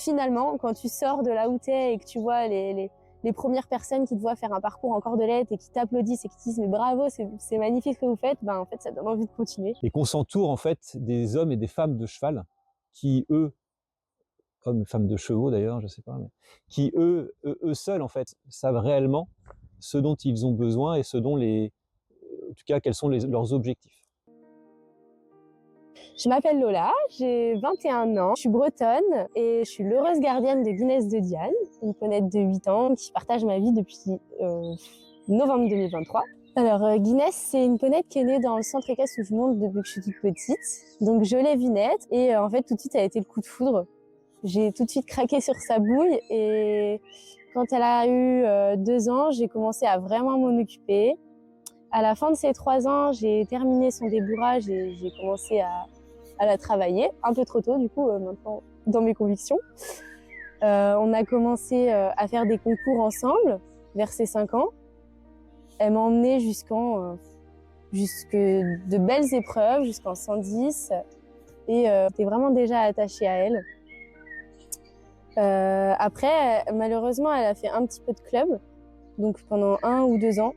finalement, quand tu sors de là où t'es et que tu vois les premières personnes qui te voient faire un parcours en cordelette et qui t'applaudissent et qui te disent mais bravo, c'est magnifique ce que vous faites, ben en fait ça donne envie de continuer. Et qu'on s'entoure en fait des hommes et des femmes de cheval qui eux, hommes et femmes de chevaux d'ailleurs, je sais pas, mais qui eux seuls en fait savent réellement ce dont ils ont besoin et ce dont en tout cas quels sont leurs objectifs. Je m'appelle Lola, j'ai 21 ans, je suis bretonne et je suis l'heureuse gardienne de Guinness de Diane, une ponette de 8 ans qui partage ma vie depuis novembre 2023. Alors Guinness, c'est une ponette qui est née dans le centre équestre où je monte depuis que je suis toute petite. Donc je l'ai vue naître et en fait tout de suite ça a été le coup de foudre. J'ai tout de suite craqué sur sa bouille et quand elle a eu 2 ans, j'ai commencé à vraiment m'en occuper. À la fin de ces 3 ans, j'ai terminé son débourrage et j'ai commencé à la travailler, un peu trop tôt du coup maintenant dans mes convictions. On a commencé à faire des concours ensemble vers ses 5 ans. Elle m'a emmenée jusque de belles épreuves, jusqu'en 110 et j'étais vraiment déjà attachée à elle. Après, malheureusement, elle a fait un petit peu de club, donc pendant 1 ou 2 ans.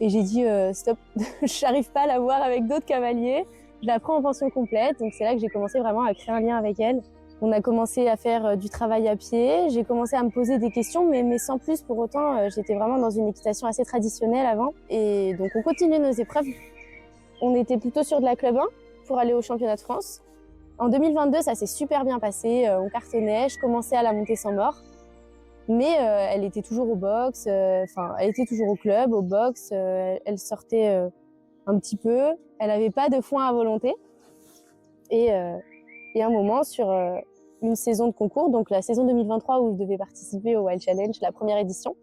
Et j'ai dit stop, j'arrive pas à la voir avec d'autres cavaliers. Je la prends en pension complète, donc c'est là que j'ai commencé vraiment à créer un lien avec elle. On a commencé à faire du travail à pied, j'ai commencé à me poser des questions, mais sans plus pour autant, j'étais vraiment dans une équitation assez traditionnelle avant. Et donc on continue nos épreuves. On était plutôt sur de la club 1 pour aller au championnat de France. En 2022, ça s'est super bien passé, on cartonnait, je commençais à la monter sans mort. Mais elle était toujours au box, elle était toujours au club, au box, elle sortait un petit peu. Elle avait pas de foin à volonté. Et un moment, sur une saison de concours, donc la saison 2023 où je devais participer au Wild Challenge, la première édition,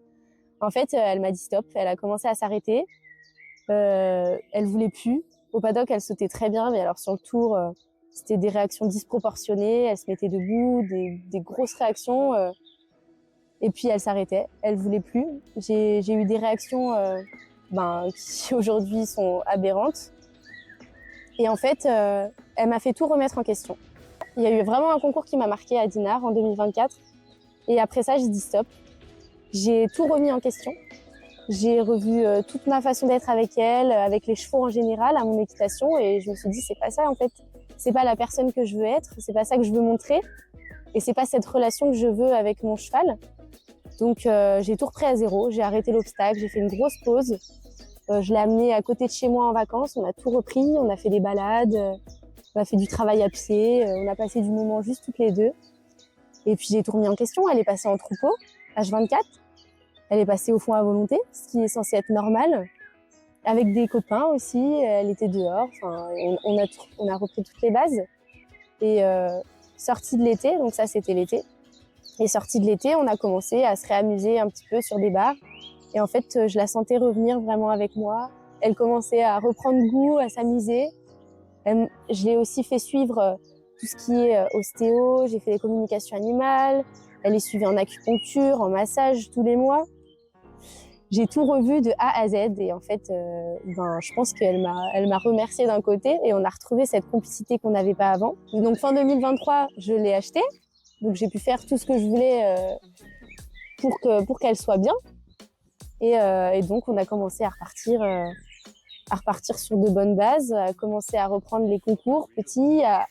en fait, elle m'a dit stop, elle a commencé à s'arrêter. Elle voulait plus. Au paddock, elle sautait très bien, mais alors sur le tour, c'était des réactions disproportionnées. Elle se mettait debout, des grosses réactions. Et puis elle s'arrêtait, elle voulait plus. J'ai eu des réactions qui aujourd'hui sont aberrantes. Et en fait, elle m'a fait tout remettre en question. Il y a eu vraiment un concours qui m'a marqué à Dinard en 2024. Et après ça, j'ai dit stop. J'ai tout remis en question. J'ai revu toute ma façon d'être avec elle, avec les chevaux en général, à mon équitation. Et je me suis dit, c'est pas ça en fait. C'est pas la personne que je veux être, c'est pas ça que je veux montrer. Et c'est pas cette relation que je veux avec mon cheval. Donc j'ai tout repris à zéro, j'ai arrêté l'obstacle, j'ai fait une grosse pause. Je l'ai amené à côté de chez moi en vacances, on a tout repris, on a fait des balades, on a fait du travail à pied, on a passé du moment juste toutes les deux. Et puis j'ai tout remis en question, elle est passée en troupeau, H24, elle est passée au fond à volonté, ce qui est censé être normal, avec des copains aussi, elle était dehors, enfin, on a repris toutes les bases. Et sortie de l'été, donc ça c'était l'été, et sortie de l'été, on a commencé à se réamuser un petit peu sur des bars. Et en fait, je la sentais revenir vraiment avec moi. Elle commençait à reprendre goût, à s'amuser. Je l'ai aussi fait suivre tout ce qui est ostéo. J'ai fait les communications animales. Elle est suivie en acupuncture, en massage tous les mois. J'ai tout revu de A à Z. Et en fait, je pense qu'elle m'a remerciée d'un côté et on a retrouvé cette complicité qu'on n'avait pas avant. Donc fin 2023, je l'ai achetée. Donc j'ai pu faire tout ce que je voulais pour qu'elle soit bien. Et donc on a commencé à repartir sur de bonnes bases, à commencer à reprendre les concours petits, à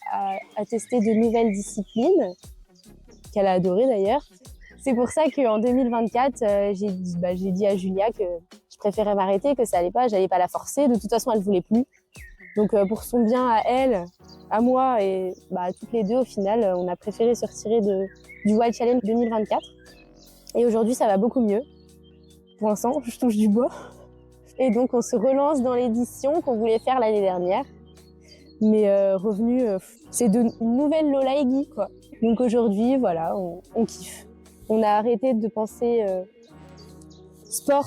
tester de nouvelles disciplines, qu'elle a adoré d'ailleurs. C'est pour ça qu'en 2024, j'ai dit à Julia que je préférais m'arrêter, que ça allait pas, j'allais pas la forcer. De toute façon, elle voulait plus. Donc pour son bien à elle, à moi et à toutes les deux, au final, on a préféré se retirer du Wild Challenge 2024. Et aujourd'hui, ça va beaucoup mieux. Pour l'instant, je touche du bois. Et donc, on se relance dans l'édition qu'on voulait faire l'année dernière. Mais revenu, c'est une nouvelle Lola et Guy, quoi. Donc aujourd'hui, voilà, on kiffe. On a arrêté de penser sport.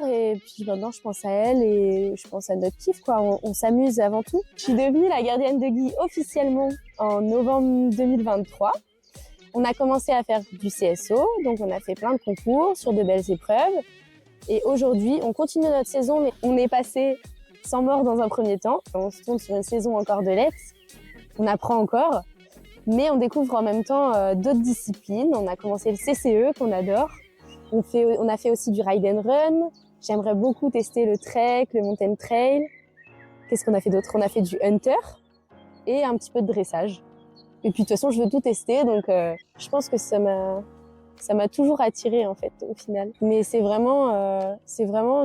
Et puis maintenant, je pense à elle et je pense à notre kiff, quoi. On s'amuse avant tout. Je suis devenue la gardienne de Guy officiellement en novembre 2023. On a commencé à faire du CSO, donc on a fait plein de concours sur de belles épreuves. Et aujourd'hui, on continue notre saison, mais on est passé sans mort dans un premier temps. On se tourne sur une saison en cordelette. On apprend encore. Mais on découvre en même temps d'autres disciplines. On a commencé le CCE qu'on adore. On a fait aussi du ride and run. J'aimerais beaucoup tester le trek, le mountain trail. Qu'est-ce qu'on a fait d'autre? On a fait du hunter et un petit peu de dressage. Et puis de toute façon, je veux tout tester, donc je pense que ça m'a toujours attirée en fait au final. Mais c'est vraiment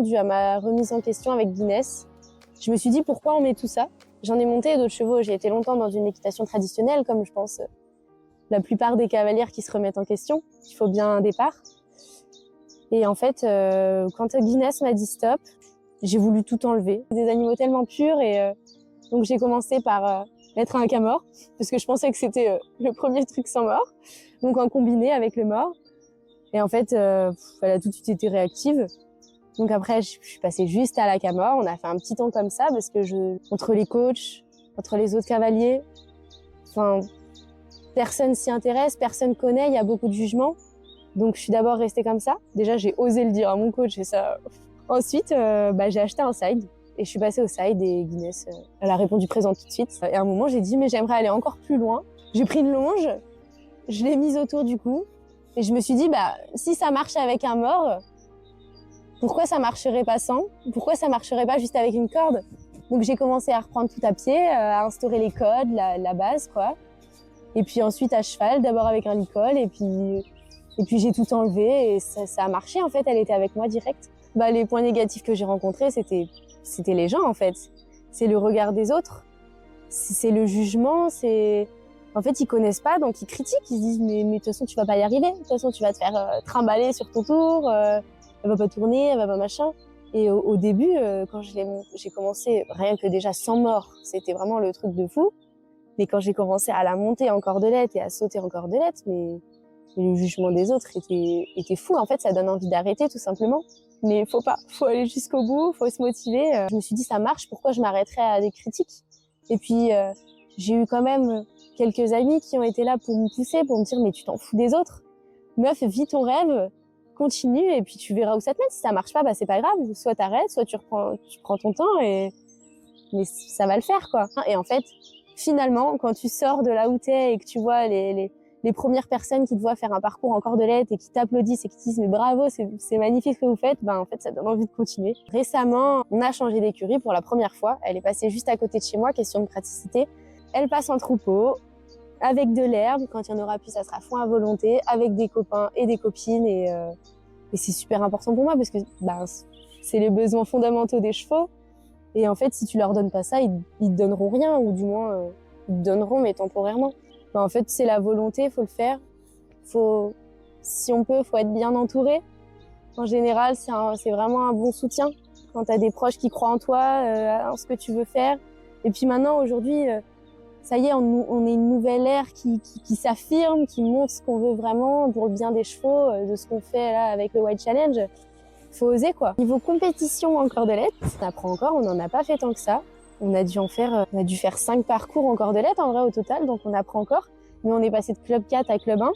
dû à ma remise en question avec Guinness. Je me suis dit pourquoi on met tout ça. J'en ai monté d'autres chevaux. J'ai été longtemps dans une équitation traditionnelle, comme je pense la plupart des cavalières qui se remettent en question. Il faut bien un départ. Et en fait, quand Guinness m'a dit stop, j'ai voulu tout enlever. Des animaux tellement purs et donc j'ai commencé par mettre un camor parce que je pensais que c'était le premier truc sans mort. Donc en combiné avec le mort. Et en fait, elle a tout de suite été réactive. Donc après, je suis passée juste à la camor. On a fait un petit temps comme ça parce que entre les coachs, entre les autres cavaliers, enfin, personne s'y intéresse, personne connaît, il y a beaucoup de jugements. Donc je suis d'abord restée comme ça. Déjà, j'ai osé le dire à mon coach et ça. Ensuite, j'ai acheté un side et je suis passée au side et Guinness, elle a répondu présent tout de suite. Et à un moment, j'ai dit mais j'aimerais aller encore plus loin. J'ai pris une longe, je l'ai mise autour du cou et je me suis dit si ça marche avec un mort, pourquoi ça marcherait pas sans? Pourquoi ça marcherait pas juste avec une corde? Donc j'ai commencé à reprendre tout à pied, à instaurer les codes, la base quoi. Et puis ensuite à cheval, d'abord avec un licol et puis j'ai tout enlevé et ça a marché en fait, elle était avec moi direct. Les points négatifs que j'ai rencontrés, c'était les gens en fait. C'est le regard des autres, c'est le jugement, en fait ils connaissent pas donc ils critiquent, ils se disent mais de toute façon tu vas pas y arriver, de toute façon tu vas te faire trimballer sur ton tour, elle va pas tourner, elle va pas machin. Et au début, quand j'ai commencé, rien que déjà sans mort, c'était vraiment le truc de fou. Mais quand j'ai commencé à la monter en cordelette et à sauter en cordelette, mais le jugement des autres était fou. En fait, ça donne envie d'arrêter tout simplement. Mais faut aller jusqu'au bout, faut se motiver. Je me suis dit ça marche, pourquoi je m'arrêterais à des critiques? Et puis j'ai eu quand même quelques amis qui ont été là pour me pousser, pour me dire mais tu t'en fous des autres. Meuf, vis ton rêve, continue et puis tu verras où ça te mène. Si ça marche pas, c'est pas grave. Soit t'arrêtes, soit tu prends ton temps mais ça va le faire quoi. Et en fait, finalement, quand tu sors de là où t'es et que tu vois les premières personnes qui te voient faire un parcours en cordelette et qui t'applaudissent et qui te disent mais bravo, c'est magnifique ce que vous faites, en fait ça donne envie de continuer. Récemment, on a changé d'écurie pour la première fois. Elle est passée juste à côté de chez moi, question de praticité. Elle passe en troupeau, avec de l'herbe, quand il y en aura plus, ça sera foin à volonté, avec des copains et des copines et c'est super important pour moi parce que c'est les besoins fondamentaux des chevaux. Et en fait, si tu leur donnes pas ça, ils te donneront rien, ou du moins, ils te donneront, mais temporairement. En fait, c'est la volonté, faut le faire. Si on peut, faut être bien entouré. En général, c'est vraiment un bon soutien. Quand t'as des proches qui croient en toi, en ce que tu veux faire. Et puis maintenant, aujourd'hui, ça y est, on est une nouvelle ère qui s'affirme, qui montre ce qu'on veut vraiment pour le bien des chevaux, de ce qu'on fait là avec le Wild Challenge. Faut oser quoi. Niveau compétition en cordelette, on apprend encore, on n'en a pas fait tant que ça. On a dû faire 5 parcours en cordelette en vrai au total, donc on apprend encore. Mais on est passé de club 4 à club 1.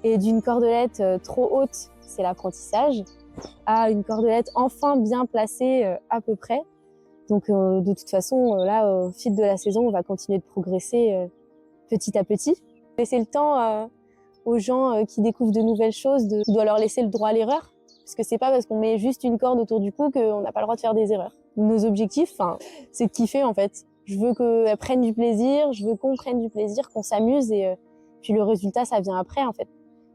Et d'une cordelette trop haute, c'est l'apprentissage, à une cordelette enfin bien placée à peu près. Donc de toute façon, là, au fil de la saison, on va continuer de progresser petit à petit. Laisser le temps aux gens qui découvrent de nouvelles choses, on doit leur laisser le droit à l'erreur. Parce que c'est pas parce qu'on met juste une corde autour du cou qu'on n'a pas le droit de faire des erreurs. Nos objectifs, c'est de kiffer en fait. Je veux qu'elles prennent du plaisir, je veux qu'on prenne du plaisir, qu'on s'amuse et puis le résultat, ça vient après en fait.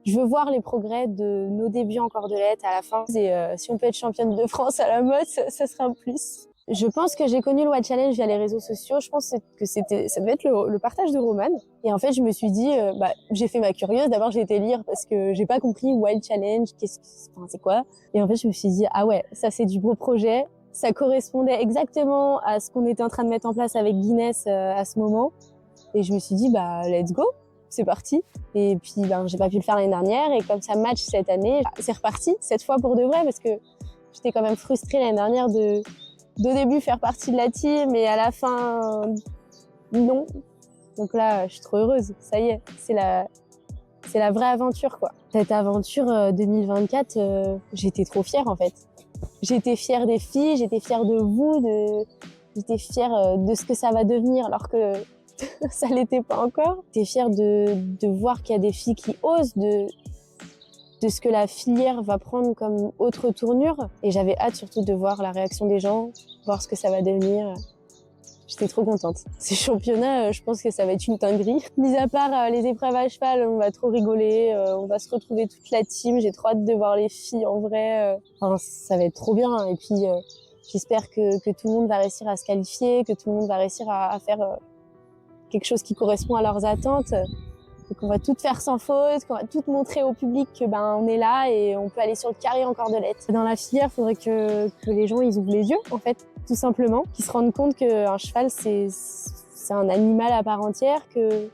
Je veux voir les progrès de nos débuts en cordelette à la fin. Et si on peut être championne de France à la mode, ça sera un plus. Je pense que j'ai connu le Wild Challenge via les réseaux sociaux. Je pense que ça devait être le partage de Romane. Et en fait, je me suis dit, j'ai fait ma curieuse. D'abord, j'ai été lire parce que j'ai pas compris Wild Challenge, c'est quoi. Et en fait, je me suis dit, ah ouais, ça c'est du beau projet. Ça correspondait exactement à ce qu'on était en train de mettre en place avec Guinness à ce moment. Et je me suis dit, let's go, c'est parti. Et puis, j'ai pas pu le faire l'année dernière. Et comme ça match cette année, c'est reparti. Cette fois pour de vrai parce que j'étais quand même frustrée l'année dernière d'au début faire partie de la team et à la fin, non. Donc là, je suis trop heureuse. Ça y est, c'est la vraie aventure, quoi. Cette aventure 2024, j'étais trop fière, en fait. J'étais fière des filles, j'étais fière de vous, j'étais fière de ce que ça va devenir. Alors que ça l'était pas encore. J'étais fière de voir qu'il y a des filles qui osent, de ce que la filière va prendre comme autre tournure. Et j'avais hâte surtout de voir la réaction des gens, voir ce que ça va devenir. J'étais trop contente. Ces championnats, je pense que ça va être une dinguerie. Mis à part les épreuves à cheval, on va trop rigoler, on va se retrouver toute la team. J'ai trop hâte de voir les filles en vrai. Enfin, ça va être trop bien. Et puis, j'espère que tout le monde va réussir à se qualifier, que tout le monde va réussir à faire quelque chose qui correspond à leurs attentes. Et qu'on va tout faire sans faute, qu'on va tout montrer au public que on est là et on peut aller sur le carré en cordelettes. Dans la filière, il faudrait que les gens ils ouvrent les yeux, en fait, tout simplement, qu'ils se rendent compte qu'un cheval c'est un animal à part entière, qu'il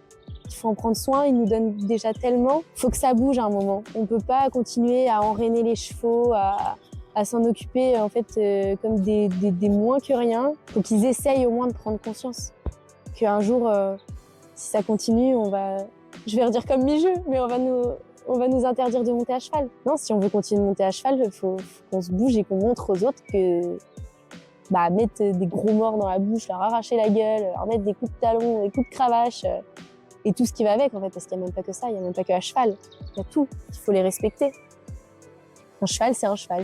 faut en prendre soin, il nous donne déjà tellement. Il faut que ça bouge à un moment. On peut pas continuer à enraîner les chevaux, à s'en occuper en fait comme des moins que rien. Il faut qu'ils essayent au moins de prendre conscience qu'un jour, si ça continue, je vais redire comme Mijeux, mais on va nous interdire de monter à cheval. Non, si on veut continuer de monter à cheval, il faut qu'on se bouge et qu'on montre aux autres que mettre des gros morts dans la bouche, leur arracher la gueule, leur mettre des coups de talon, des coups de cravache et tout ce qui va avec en fait, parce qu'il n'y a même pas que ça, il n'y a même pas que à cheval. Il y a tout, il faut les respecter. Un cheval,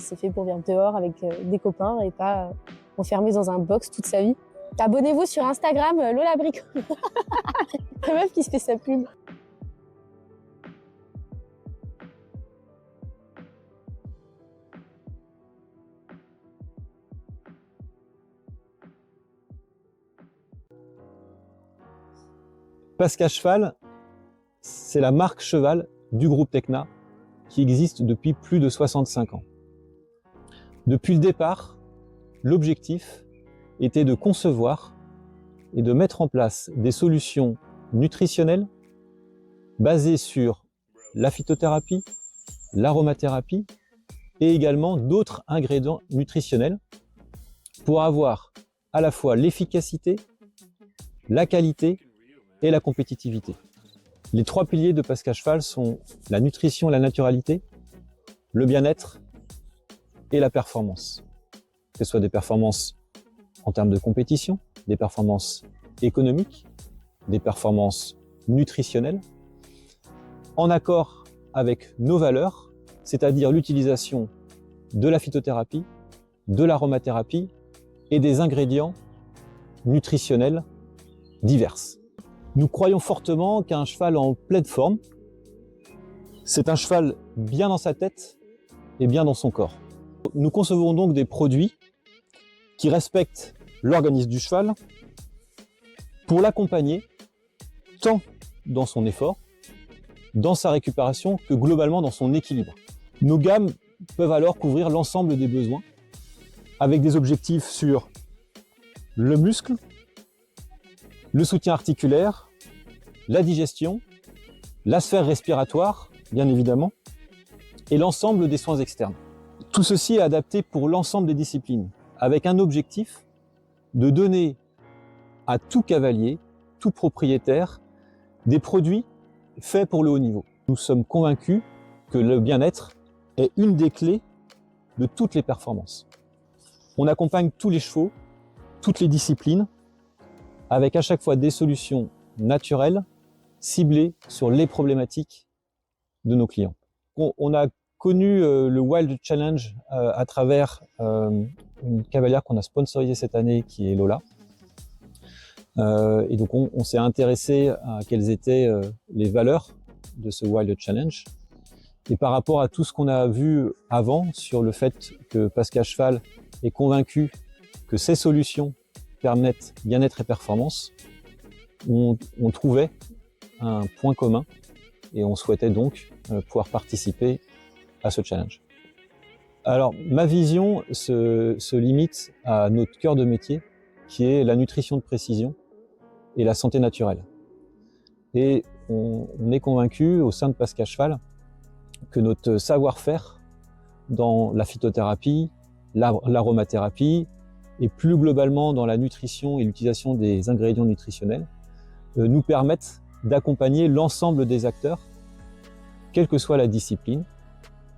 c'est fait pour vivre dehors avec des copains et pas enfermé dans un box toute sa vie. Abonnez-vous sur Instagram, Lola Brico. La meuf qui se fait sa pub. Pasca Cheval, c'est la marque cheval du groupe Tecna qui existe depuis plus de 65 ans. Depuis le départ, l'objectif était de concevoir et de mettre en place des solutions nutritionnelles basées sur la phytothérapie, l'aromathérapie et également d'autres ingrédients nutritionnels pour avoir à la fois l'efficacité, la qualité et la compétitivité. Les trois piliers de Pasca Cheval sont la nutrition, la naturalité, le bien-être et la performance. Que ce soit des performances en termes de compétition, des performances économiques, des performances nutritionnelles, en accord avec nos valeurs, c'est-à-dire l'utilisation de la phytothérapie, de l'aromathérapie et des ingrédients nutritionnels divers. Nous croyons fortement qu'un cheval en pleine forme, c'est un cheval bien dans sa tête et bien dans son corps. Nous concevons donc des produits qui respectent l'organisme du cheval pour l'accompagner tant dans son effort, dans sa récupération, que globalement dans son équilibre. Nos gammes peuvent alors couvrir l'ensemble des besoins avec des objectifs sur le muscle, le soutien articulaire, la digestion, la sphère respiratoire, bien évidemment, et l'ensemble des soins externes. Tout ceci est adapté pour l'ensemble des disciplines, avec un objectif de donner à tout cavalier, tout propriétaire, des produits faits pour le haut niveau. Nous sommes convaincus que le bien-être est une des clés de toutes les performances. On accompagne tous les chevaux, toutes les disciplines, avec à chaque fois des solutions naturelles, ciblées sur les problématiques de nos clients. On a connu le Wild Challenge à travers une cavalière qu'on a sponsorisée cette année, qui est Lola. Et donc on s'est intéressé à quelles étaient les valeurs de ce Wild Challenge. Et par rapport à tout ce qu'on a vu avant sur le fait que Pasca Cheval est convaincu que ces solutions permettent bien-être et performance, on trouvait un point commun et on souhaitait donc pouvoir participer à ce challenge. Alors ma vision se limite à notre cœur de métier, qui est la nutrition de précision et la santé naturelle. Et on est convaincu au sein de Pasca Cheval que notre savoir-faire dans la phytothérapie, l'aromathérapie et plus globalement dans la nutrition et l'utilisation des ingrédients nutritionnels nous permettent d'accompagner l'ensemble des acteurs, quelle que soit la discipline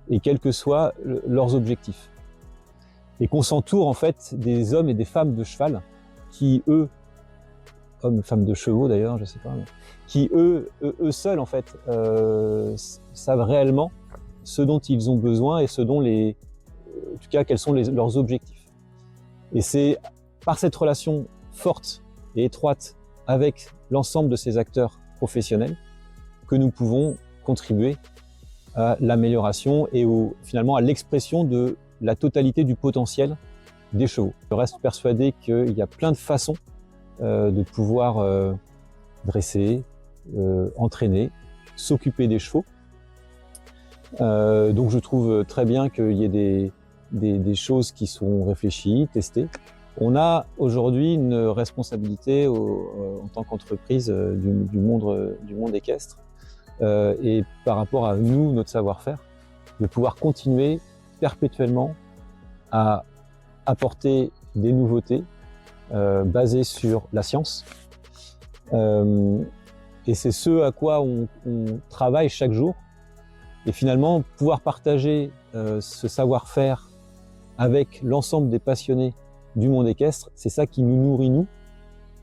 et quels que soient leurs objectifs. Et qu'on s'entoure en fait des hommes et des femmes de cheval qui, eux, hommes, femmes de chevaux d'ailleurs, je sais pas, mais qui eux seuls en fait savent réellement ce dont ils ont besoin et ce dont en tout cas quels sont leurs objectifs. Et c'est par cette relation forte et étroite avec l'ensemble de ces acteurs professionnels que nous pouvons contribuer à l'amélioration et finalement à l'expression de la totalité du potentiel des chevaux. Je reste persuadé qu'il y a plein de façons de pouvoir dresser, entraîner, s'occuper des chevaux. Donc je trouve très bien qu'il y ait des choses qui sont réfléchies, testées. On a aujourd'hui une responsabilité en tant qu'entreprise du monde équestre et par rapport à nous, notre savoir-faire, de pouvoir continuer perpétuellement à apporter des nouveautés basées sur la science. Et c'est ce à quoi on travaille chaque jour. Et finalement, pouvoir partager ce savoir-faire avec l'ensemble des passionnés du monde équestre, c'est ça qui nous nourrit, nous.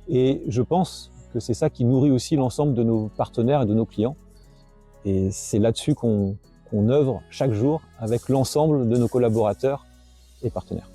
Et je pense que c'est ça qui nourrit aussi l'ensemble de nos partenaires et de nos clients. Et c'est là-dessus qu'on œuvre chaque jour avec l'ensemble de nos collaborateurs et partenaires.